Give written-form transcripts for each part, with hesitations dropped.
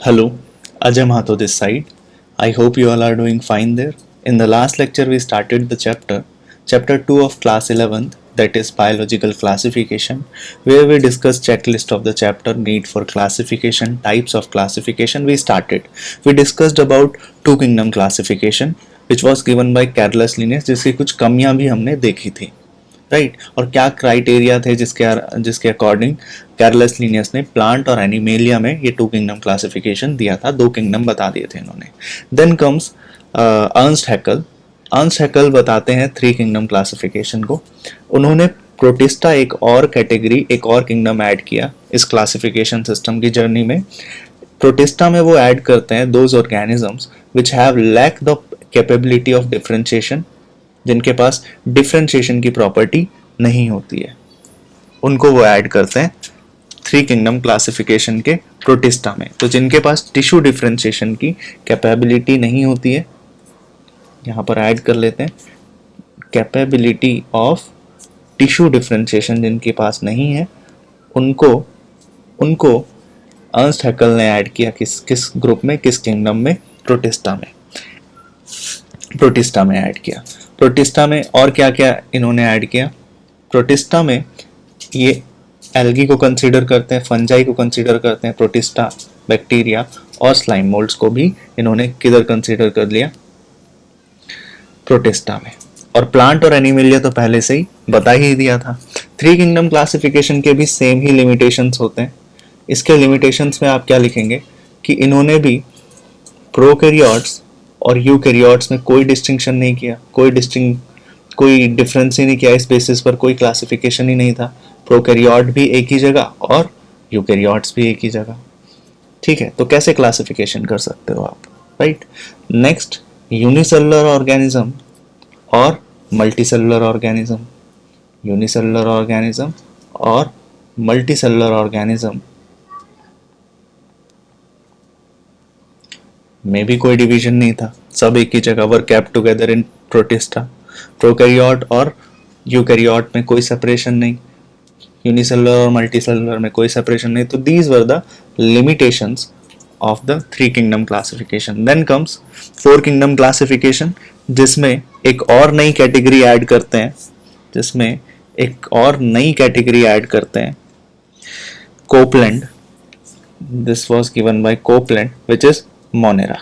Hello, Ajay Mahato this side. I hope you all are doing fine there. In the last lecture, we started the chapter 2 of class 11th, that is biological classification, where we discussed checklist of the chapter, need for classification, types of classification. We discussed about two kingdom classification, which was given by Carolus Linnaeus, जिसकी कुछ कमियां भी हमने देखी थी. Right और क्या criteria थे जिसके अकॉर्डिंग कैरलस लीनियस ने प्लांट और एनिमेलिया में ये टू किंगडम क्लासिफिकेशन दिया था, दो किंगडम बता दिए थे इन्होंने. देन कम्स अर्नस्ट हैकल बताते हैं थ्री किंगडम क्लासिफिकेशन को. उन्होंने प्रोटिस्टा एक और कैटेगरी, एक और किंगडम ऐड किया इस क्लासिफिकेशन सिस्टम की जर्नी में. प्रोटिस्टा में वो ऐड करते हैं those organisms which have lack the capability of differentiation, जिनके पास डिफरेंशिएशन की प्रॉपर्टी नहीं होती है, उनको वो ऐड करते हैं थ्री किंगडम क्लासिफिकेशन के प्रोटिस्टा में. तो जिनके पास टिश्यू डिफरेंशिएशन की कैपेबिलिटी नहीं होती है, यहाँ पर ऐड कर लेते हैं कैपेबिलिटी ऑफ टिश्यू डिफरेंशिएशन जिनके पास नहीं है, उनको अर्नस्ट हैकल ने ऐड किया किस ग्रुप में, किस किंगडम में, प्रोटिस्टा में ऐड किया. प्रोटिस्टा में और क्या क्या इन्होंने ऐड किया. प्रोटिस्टा में ये एल्गी को कंसीडर करते हैं, फंजाई को कंसीडर करते हैं, प्रोटिस्टा, बैक्टीरिया और स्लाइम मोल्ड्स को भी इन्होंने किधर कंसीडर कर लिया, प्रोटिस्टा में. और प्लांट और एनिमेलिया तो पहले से ही बता ही दिया था. थ्री किंगडम क्लासिफिकेशन के भी सेम ही लिमिटेशंस होते हैं. इसके लिमिटेशंस में आप क्या लिखेंगे कि इन्होंने भी प्रोकैरियोट्स और यूकैरियोट्स में कोई डिस्टिंक्शन नहीं किया, कोई डिफरेंस ही नहीं किया, इस बेसिस पर कोई क्लासिफिकेशन ही नहीं था. प्रोकैरियोट भी एक ही जगह और यूकैरियोट्स भी एक ही जगह. ठीक है, तो कैसे क्लासिफिकेशन कर सकते हो आप, राइट. नेक्स्ट, यूनिसेलुलर ऑर्गेनिज्म और मल्टीसेलुलर ऑर्गेनिज्म. यूनिसेलुलर ऑर्गेनिज्म और मल्टीसेलुलर ऑर्गेनिज्म में भी कोई डिवीजन नहीं था, सब एक ही जगह वर kept together in protista. Prokaryote और यूकैरियोट में कोई सेपरेशन नहीं, यूनिसेलुलर और मल्टीसेलुलर में कोई सेपरेशन नहीं. तो these were the limitations of the three kingdom classification. Then comes four kingdom classification, जिसमें एक और नई कैटेगरी ऐड करते हैं, Copeland. This was given by Copeland which is Monera.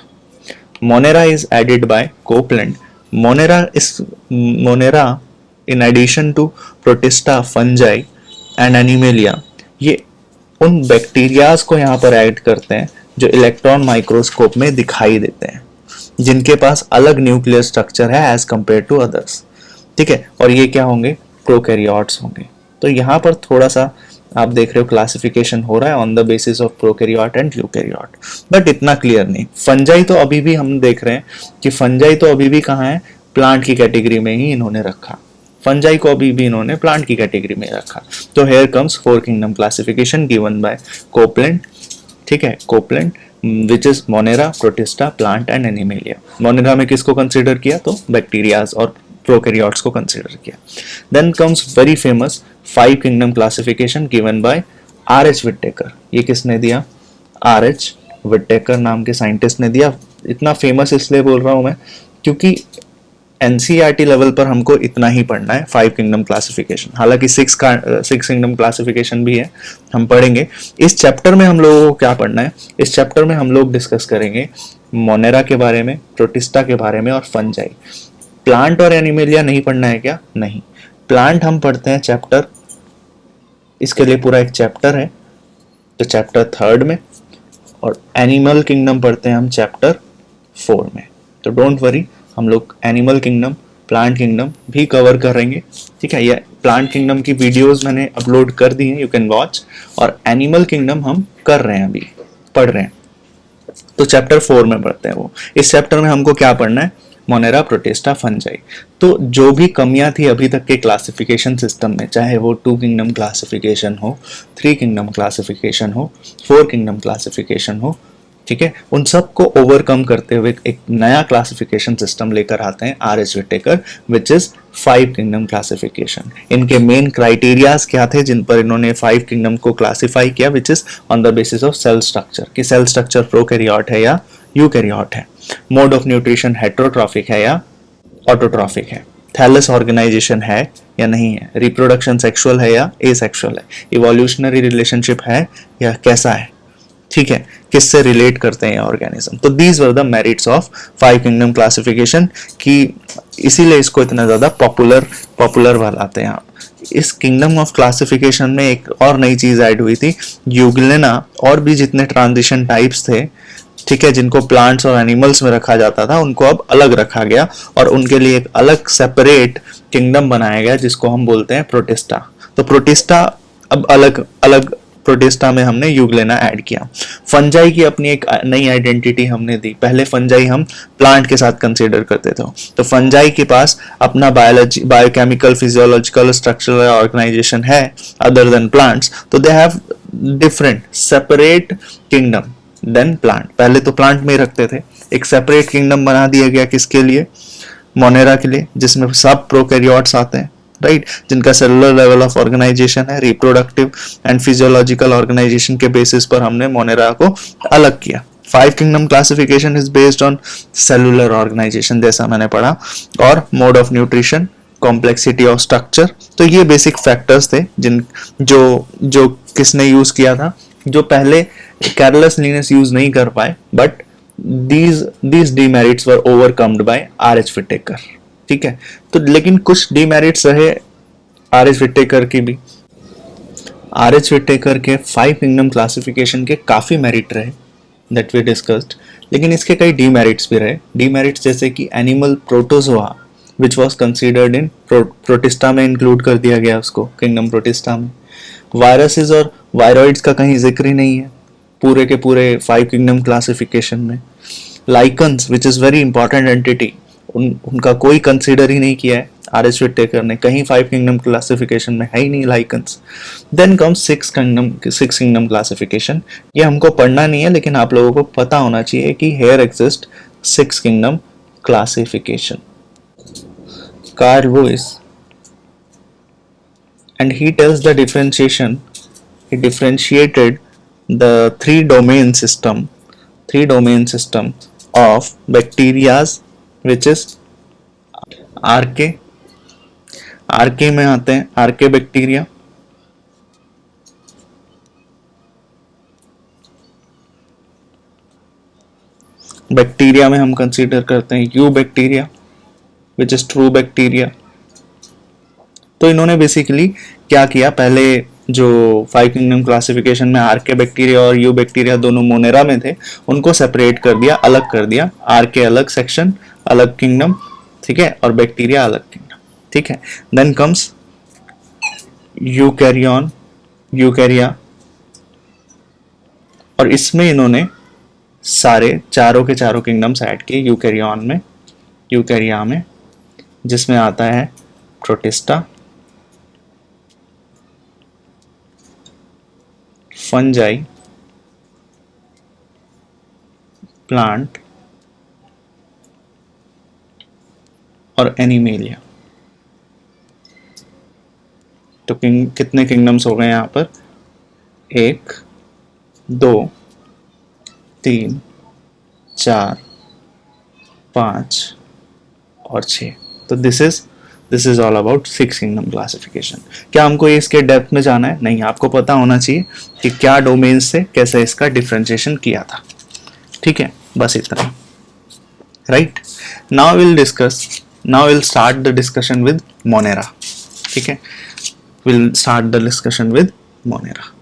Monera is added by Copeland. Monera in addition to Protista, fungi and Animalia, ये उन bacterias को यहाँ पर ऐड करते हैं जो इलेक्ट्रॉन माइक्रोस्कोप में दिखाई देते हैं, जिनके पास अलग न्यूक्लियर स्ट्रक्चर है एज कंपेयर टू अदर्स. ठीक है, और ये क्या होंगे, प्रोकैरियोट्स होंगे. तो यहाँ पर थोड़ा सा आप देख रहे हो क्लासिफिकेशन हो रहा है on the basis of prokaryote and eukaryote, but इतना क्लियर नहीं. फंजाई तो अभी भी हम देख रहे हैं कि फंजाई तो अभी भी कहाँ है, प्लांट की कैटेगरी में ही इन्होंने रखा. फंजाई को अभी भी इन्होंने प्लांट की कैटेगरी में रखा. तो here comes four kingdom classification given by Copeland. ठीक है, Copeland which is Monera, protista, plant and animalia. Monera में किसको कंसिडर किया, तो बैक्टीरियाज और प्रोकैरियोट्स को कंसिडर किया. Then comes very famous five kingdom classification given by R H. Whittaker. ये किसने दिया, आर.एच. विटेकर नाम के साइंटिस्ट ने दिया. इतना फेमस इसलिए बोल रहा हूं मैं क्योंकि एनसीईआरटी लेवल पर हमको इतना ही पढ़ना है, फाइव किंगडम क्लासिफिकेशन. हालांकि सिक्स किंगडम क्लासिफिकेशन भी है, हम पढ़ेंगे. इस चैप्टर में हम लोगों को क्या पढ़ना है, इस चैप्टर में हम लोग डिस्कस करेंगे मोनेरा के बारे में, प्रोटिस्टा के बारे में और फंजाई. प्लांट और एनिमेलिया नहीं पढ़ना है क्या, नहीं. प्लांट हम पढ़ते हैं चैप्टर, इसके लिए पूरा एक चैप्टर है, तो चैप्टर 3 में, और एनिमल किंगडम पढ़ते हैं हम चैप्टर 4 में. तो डोंट वरी, हम लोग एनिमल किंगडम, प्लांट किंगडम भी कवर करेंगे. ठीक है, ये प्लांट किंगडम की वीडियोस मैंने अपलोड कर दी हैं, यू कैन वॉच. और एनिमल किंगडम हम कर रहे हैं, अभी पढ़ रहे हैं, तो चैप्टर 4 में पढ़ते हैं वो. इस चैप्टर में हमको क्या पढ़ना है, मोनेरा, प्रोटिस्टा, फंजाई. तो जो भी कमियां थी अभी तक के क्लासिफिकेशन सिस्टम में, चाहे वो टू किंगडम क्लासिफिकेशन हो, थ्री किंगडम क्लासिफिकेशन हो, फोर किंगडम क्लासिफिकेशन हो, ठीक है, उन सब को ओवरकम करते हुए एक नया क्लासिफिकेशन सिस्टम लेकर आते हैं R H Whittaker, which is 5 kingdom classification. इनके मेन क्राइटेरियाज क्या थे जिन पर इन्होंने 5 किंगडम को क्लासिफाई किया, which is on the basis of cell structure, कि सेल स्ट्रक्चर प्रोकैरियोट है या यूकैरियोट है, मोड ऑफ न्यूट्रिशन हेटेरोट्रॉफिक है या ऑटोट्रॉफिक है, थैलस ऑर्गेनाइजेशन है या नहीं है, रिप्रोडक्शन सेक्सुअल है या एसेक्सुअल है, इवोल्यूशनरी रिलेशनशिप है या कैसा है, ठीक है, किससे रिलेट करते हैं ऑर्गेनिज्म। तो these were the merits of 5 kingdom classification, कि इसीलिए इसको इतना ज्यादा पॉपुलर बनाते हैं आप। इस किंगडम ऑफ क्लासिफिकेशन में एक और नई चीज ऐड हुई थी, यूग्लेना, और भी जितने ट्रांजिशन टाइप्स थे, ठीक है, जिनको प्लांट्स और एनिमल्स में रखा जाता था, उनको अब अलग रखा गया और उनके लिए एक अलग सेपरेट किंगडम बनाया गया जिसको हम बोलते हैं प्रोटिस्टा। तो प्रोटिस्टा अब अलग अलग, प्रोटिस्टा में हमने यूग्लेना ऐड किया। फंजाई की अपनी एक नई आइडेंटिटी हमने दी। पहले फंजाई हम प्लांट के साथ कंसीडर करते थे, तो फंजाई के पास अपना biology, biochemical, physiological, structural organisation है अदर देन प्लांट्स, तो they have different separate kingdom than plant. पहले तो प्लांट में ही रखते थे, एक सेपरेट किंगडम बना दिया गया, किसके लिए, मोनेरा के लिए, जिसमें सब प्रोकैरियोट्स आते हैं, राइट, जिनका सेलुलर लेवल ऑफ ऑर्गेनाइजेशन है, रिप्रोडक्टिव एंड फिजियोलॉजिकल ऑर्गेनाइजेशन के बेसिस पर हमने मोनेरा को अलग किया। 5 kingdom classification is based on cellular organisation, जैसा मैंने पढ़ा, और mode of nutrition, complexity of structure. तो ये बेसिक फैक्टर्स थे जिन जो किसने यूज किया था, जो पहले कैरलस लिनस यूज नहीं कर पाए, but these demerits were overcome by R.H. Whittaker, ठीक है। तो लेकिन कुछ डिमेरिट्स रहे R.H. Whittaker की भी। R.H. Whittaker के 5 किंगडम क्लासिफिकेशन के काफी मेरिट रहे, दैट वी डिस्कस्ड, लेकिन इसके कई डिमेरिट्स भी रहे। डिमेरिट्स जैसे कि animal protozoa which was considered in protista में इंक्लूड कर दिया गया उसको, किंगडम प्रोटिस्टा में। वायरसेस और वायरॉइड्स का कहीं जिक्र ही नहीं है पूरे के पूरे 5 किंगडम क्लासिफिकेशन में। Lichens which is very important entity, उनका कोई कंसीडर ही नहीं किया है R.H. Whittaker ने, कहीं 5 किंगडम क्लासिफिकेशन में है ही नहीं lichens. Then comes 6 kingdom classification. ये हमको पढ़ना नहीं है, लेकिन आप लोगों को पता होना चाहिए कि here exist 6 kingdom classification. Carl Lewis, and he tells the differentiation, he differentiated the three domain system of bacterias, which is आर्के में आते हैं आर्के बैक्टीरिया, बैक्टीरिया में हम कंसीडर करते हैं you bacteria, which is true bacteria. तो इन्होंने बेसिकली क्या किया, पहले जो 5 किंगडम क्लासिफिकेशन में आर्के बैक्टीरिया और यू बैक्टीरिया दोनों मोनेरा में थे, उनको सेपरेट कर दिया, अलग कर दिया, आर्के अलग सेक्शन, अलग किंगडम, ठीक है, और बैक्टीरिया अलग किंगडम, ठीक है। देन कम्स यूकैरिया, और इसमें इन्होंने सारे चारों के चारों किंगडम्स ऐड किए यूकैरिया में, जिसमें आता है प्रोटिस्टा, फंजाई, प्लांट और एनिमेलिया। तो कितने किंगडम्स हो गए यहां पर, 1 2 3 4 5 और 6। तो this is all about 6 kingdom classification. क्या हमको इसके डेप्थ में जाना है? नहीं, आपको पता होना चाहिए कि क्या डोमेन से कैसे इसका डिफरेंशिएशन किया था, ठीक है, बस इतना, right. Now will start the discussion with Monera, ठीक है, will start the discussion with Monera.